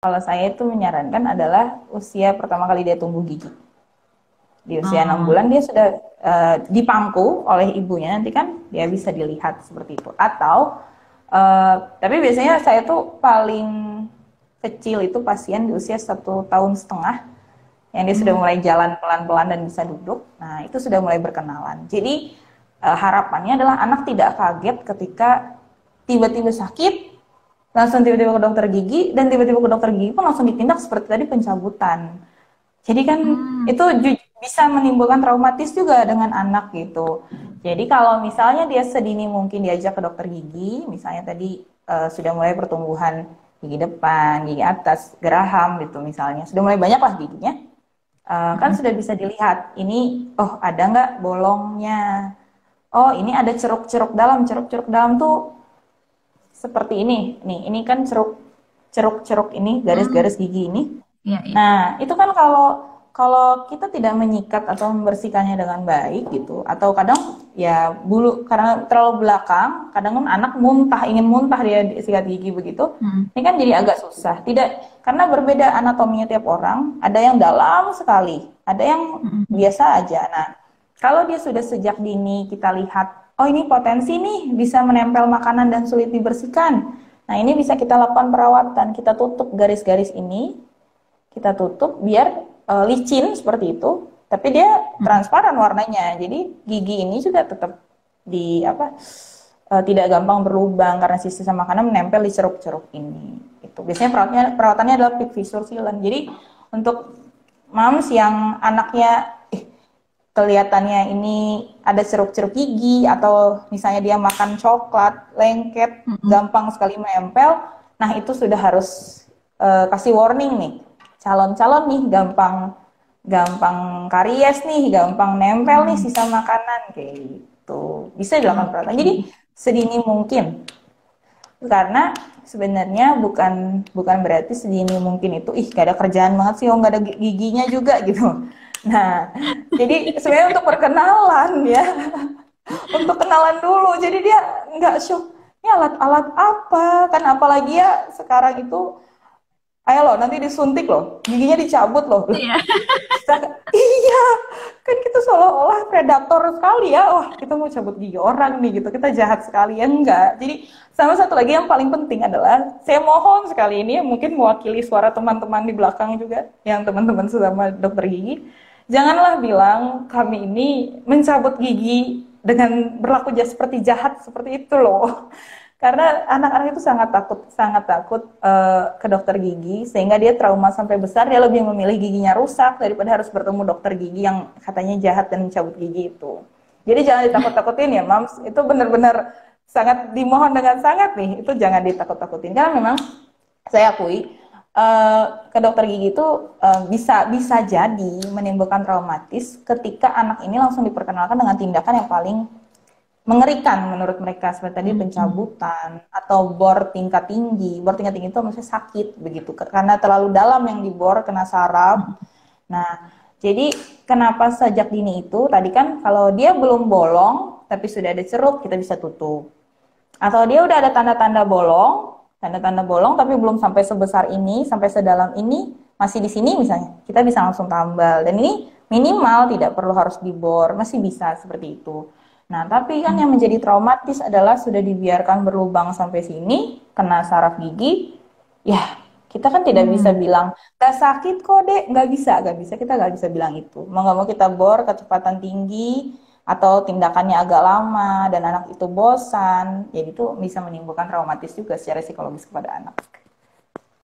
Kalau saya itu menyarankan adalah usia pertama kali dia tumbuh gigi. Di usia 6 Oh, bulan dia sudah dipangku oleh ibunya, nanti kan dia bisa dilihat seperti itu. Atau tapi biasanya saya tuh paling kecil itu pasien di usia 1,5 tahun yang dia sudah hmm, mulai jalan pelan-pelan dan bisa duduk. Nah, itu sudah mulai berkenalan. Jadi harapannya adalah anak tidak kaget ketika tiba-tiba sakit, langsung tiba-tiba ke dokter gigi, dan tiba-tiba ke dokter gigi pun langsung ditindak seperti tadi pencabutan. Jadi kan hmm, itu bisa menimbulkan traumatis juga dengan anak gitu. Jadi kalau misalnya dia sedini mungkin diajak ke dokter gigi, misalnya tadi sudah mulai pertumbuhan gigi depan, gigi atas, geraham gitu misalnya, sudah mulai banyak lah giginya, kan hmm, sudah bisa dilihat ini, oh ada nggak bolongnya, oh ini ada ceruk-ceruk dalam tuh seperti ini kan ceruk-ceruk ini, hmm, garis-garis gigi ini. iya, iya. Nah, itu kan kalau kalau kita tidak menyikat atau membersihkannya dengan baik gitu, atau kadang ya bulu karena terlalu belakang, kadang kan anak muntah, ingin muntah dia sikat gigi begitu. Hmm, Ini kan jadi agak susah. Tidak, karena berbeda anatominya tiap orang, ada yang dalam sekali, ada yang hmm, hmm, biasa aja. Nah, kalau dia sudah sejak dini kita lihat, oh ini potensi nih bisa menempel makanan dan sulit dibersihkan. Nah, ini bisa kita lakukan perawatan, kita tutup garis-garis ini, kita tutup biar licin seperti itu, tapi dia hmm. transparan warnanya. Jadi gigi ini juga tetap di apa tidak gampang berlubang karena sisa makanan menempel di ceruk-ceruk ini. Itu biasanya perawatannya adalah pig fissure sealant. Jadi untuk moms yang anaknya kelihatannya ini ada ceruk-ceruk gigi atau misalnya dia makan coklat, lengket, Hmm. gampang sekali menempel. Nah, itu sudah harus kasih warning nih. Calon-calon nih gampang gampang karies nih, gampang nempel nih Hmm. sisa makanan kayak gitu. Bisa dilakukan perawatan. Oke. Jadi sedini mungkin. Karena sebenarnya bukan bukan berarti sedini mungkin itu gak ada kerjaan banget sih, oh gak ada giginya juga gitu. Nah, jadi sebenarnya untuk perkenalan ya, untuk kenalan dulu. Jadi dia nggak shock. Ini alat-alat apa? Kan apalagi ya sekarang itu, ayo loh nanti disuntik loh, giginya dicabut loh. Iya. Kita, iya, kan kita seolah-olah predator sekali ya. Wah, kita mau cabut gigi orang nih gitu. Kita jahat sekali ya enggak. Jadi sama satu lagi yang paling penting adalah saya mohon sekali ini mungkin mewakili suara teman-teman di belakang juga yang teman-teman sesama dokter gigi. Janganlah bilang kami ini mencabut gigi dengan berlaku seperti jahat seperti itu loh. Karena anak-anak itu sangat takut ke dokter gigi, sehingga dia trauma sampai besar, dia lebih memilih giginya rusak daripada harus bertemu dokter gigi yang katanya jahat dan mencabut gigi itu. Jadi jangan ditakut-takutin ya, Mams. Itu benar-benar sangat dimohon dengan sangat nih, itu jangan ditakut-takutin. Karena memang saya akui ke dokter gigi itu bisa bisa jadi menimbulkan traumatis ketika anak ini langsung diperkenalkan dengan tindakan yang paling mengerikan menurut mereka, seperti tadi Hmm. pencabutan atau bor tingkat tinggi. Bor tingkat tinggi itu maksudnya sakit begitu karena terlalu dalam yang dibor, kena saraf. Hmm. Nah, jadi kenapa sejak dini itu tadi kan kalau dia belum bolong tapi sudah ada ceruk kita bisa tutup. Atau dia udah ada tanda-tanda bolong tapi belum sampai sebesar ini, sampai sedalam ini, masih di sini misalnya, kita bisa langsung tambal. Dan ini minimal tidak perlu harus dibor, masih bisa seperti itu. Nah, tapi kan Hmm. yang menjadi traumatis adalah sudah dibiarkan berlubang sampai sini, kena saraf gigi, ya kita kan tidak bisa Hmm. bilang, gak sakit kok dek, gak bisa, kita gak bisa bilang itu. Mau gak mau kita bor kecepatan tinggi, atau tindakannya agak lama dan anak itu bosan, jadi itu bisa menimbulkan traumatis juga secara psikologis kepada anak.